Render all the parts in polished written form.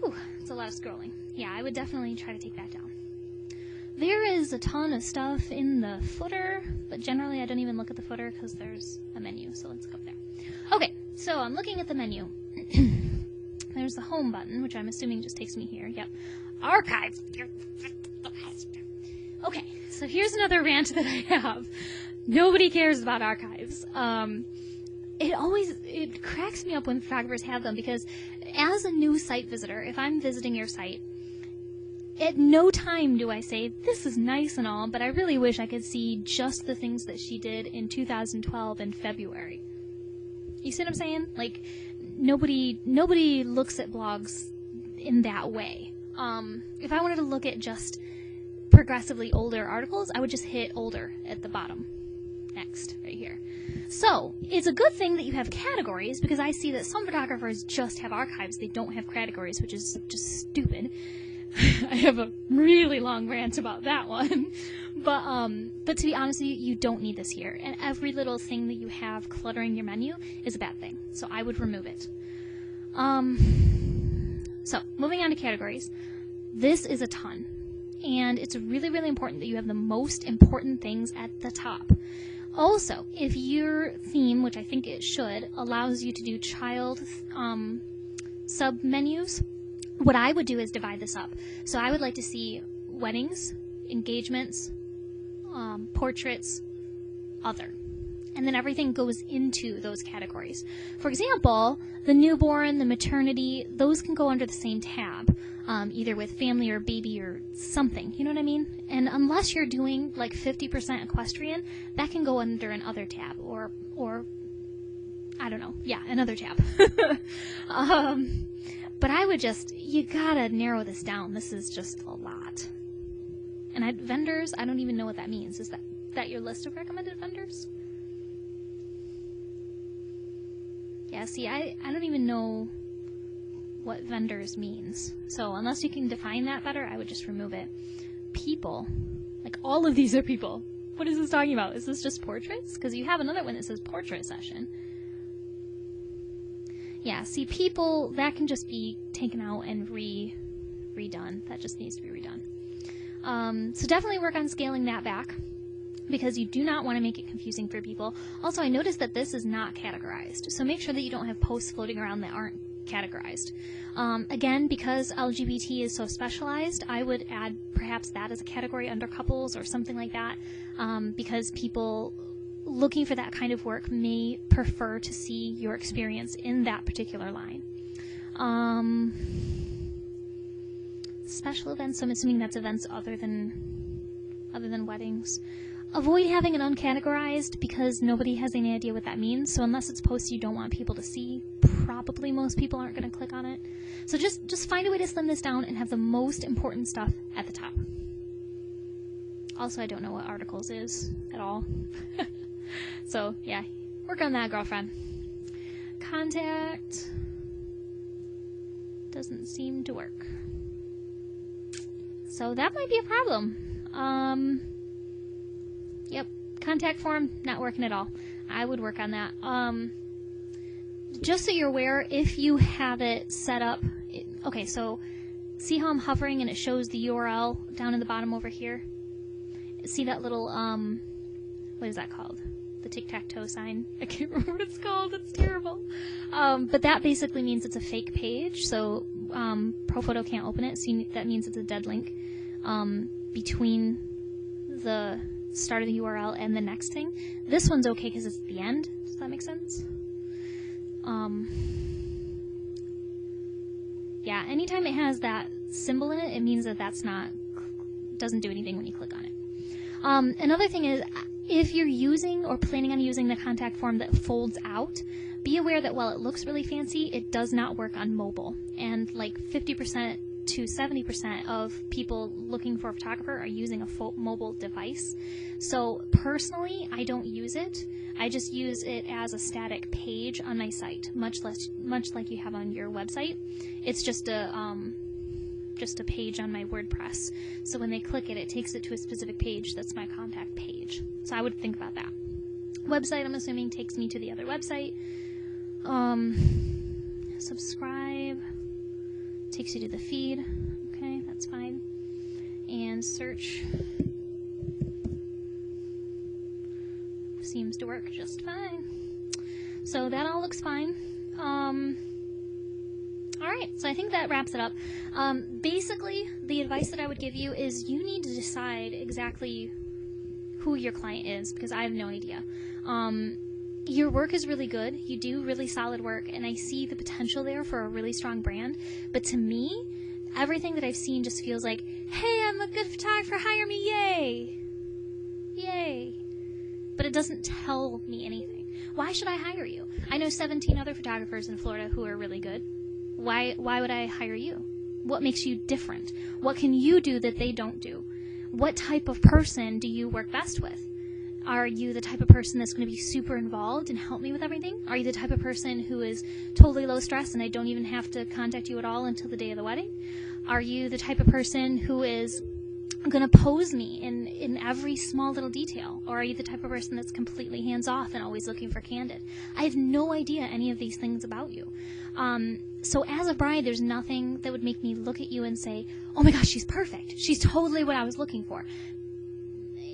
Whew, it's a lot of scrolling. Yeah, I would definitely try to take that down. There is a ton of stuff in the footer, but generally I don't even look at the footer because there's a menu, so let's go there. Okay, so I'm looking at the menu. There's the home button, which I'm assuming just takes me here. Yep. Archives. Okay, so here's another rant that I have. Nobody cares about archives. It cracks me up when photographers have them, because as a new site visitor, if I'm visiting your site, at no time do I say, this is nice and all, but I really wish I could see just the things that she did in 2012 in February. You see what I'm saying? Like, nobody looks at blogs in that way. If I wanted to look at just progressively older articles, I would just hit older at the bottom. Next, right here. So, it's a good thing that you have categories, because I see that some photographers just have archives. They don't have categories, which is just stupid. I have a really long rant about that one. But to be honest with you, you don't need this here. And every little thing that you have cluttering your menu is a bad thing. So I would remove it. So, moving on to categories. This is a ton. And it's really, really important that you have the most important things at the top. Also, if your theme, which I think it should, allows you to do child sub-menus, what I would do is divide this up. So I would like to see weddings, engagements, portraits, other. And then everything goes into those categories. For example, the newborn, the maternity, those can go under the same tab, either with family or baby or something. You know what I mean? And unless you're doing like 50% equestrian, that can go under another tab, or I don't know. Yeah, another tab. But I would you gotta narrow this down. This is just a lot. And vendors, I don't even know what that means. Is that your list of recommended vendors? Yeah, see, I don't even know what vendors means. So unless you can define that better, I would just remove it. People. Like, all of these are people. What is this talking about? Is this just portraits? Because you have another one that says portrait session. Yeah, see, people, that can just be taken out and redone. That just needs to be redone. So definitely work on scaling that back, because you do not want to make it confusing for people. Also, I noticed that this is not categorized, so make sure that you don't have posts floating around that aren't categorized. Again, because LGBT is so specialized, I would add perhaps that as a category under couples or something like that, because people looking for that kind of work may prefer to see your experience in that particular line. Special events, so I'm assuming that's events other than weddings. Avoid having it uncategorized, because nobody has any idea what that means. So unless it's posts you don't want people to see, probably most people aren't going to click on it. So just find a way to slim this down and have the most important stuff at the top. Also, I don't know what articles is at all. So, yeah, work on that, girlfriend. Contact doesn't seem to work. So that might be a problem. Yep, contact form, not working at all. I would work on that. Just so you're aware, if you have it set up, okay, so see how I'm hovering and it shows the URL down in the bottom over here? See that little, what is that called? The tic-tac-toe sign. I can't remember what it's called. It's terrible. But that basically means it's a fake page, so Profoto can't open it, so that means it's a dead link between the start of the URL and the next thing. This one's okay because it's at the end. Does that make sense? Yeah, anytime it has that symbol in it, it means that doesn't do anything when you click on it. Another thing is, if you're using or planning on using the contact form that folds out, be aware that while it looks really fancy, it does not work on mobile. And like 50% to 70% of people looking for a photographer are using a mobile device. So personally, I don't use it. I just use it as a static page on my site, much like you have on your website. It's just a page on my WordPress. So when they click it, it takes it to a specific page that's my contact page. So I would think about that. Website, I'm assuming, takes me to the other website. Subscribe. Takes you to the feed. Okay, that's fine. And search. Seems to work just fine. So that all looks fine. Alright, so I think that wraps it up. Basically, the advice that I would give you is you need to decide exactly who your client is, because I have no idea. Your work is really good. You do really solid work, and I see the potential there for a really strong brand. But to me, everything that I've seen just feels like, hey, I'm a good photographer, hire me, yay! Yay! But it doesn't tell me anything. Why should I hire you? I know 17 other photographers in Florida who are really good. Why would I hire you? What makes you different? What can you do that they don't do? What type of person do you work best with? Are you the type of person that's going to be super involved and help me with everything? Are you the type of person who is totally low stress and I don't even have to contact you at all until the day of the wedding? Are you the type of person who is going to pose me in every small little detail? Or are you the type of person that's completely hands-off and always looking for candid? I have no idea any of these things about you. So as a bride, there's nothing that would make me look at you and say, oh my gosh, she's perfect. She's totally what I was looking for.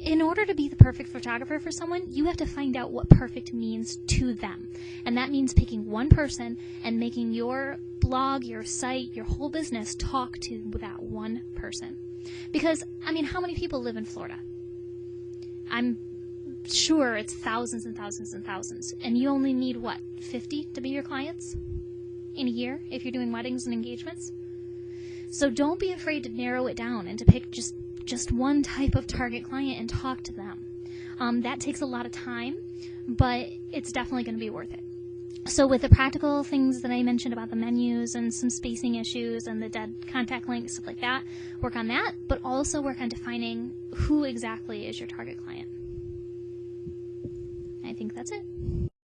In order to be the perfect photographer for someone, you have to find out what perfect means to them. And that means picking one person and making your blog, your site, your whole business talk to that one person. Because, I mean, how many people live in Florida? I'm sure it's thousands and thousands and thousands. And you only need, what, 50 to be your clients in a year if you're doing weddings and engagements? So don't be afraid to narrow it down and to pick just one type of target client and talk to them. That takes a lot of time, but it's definitely going to be worth it. So with the practical things that I mentioned about the menus and some spacing issues and the dead contact links, stuff like that, work on that, but also work on defining who exactly is your target client. I think that's it.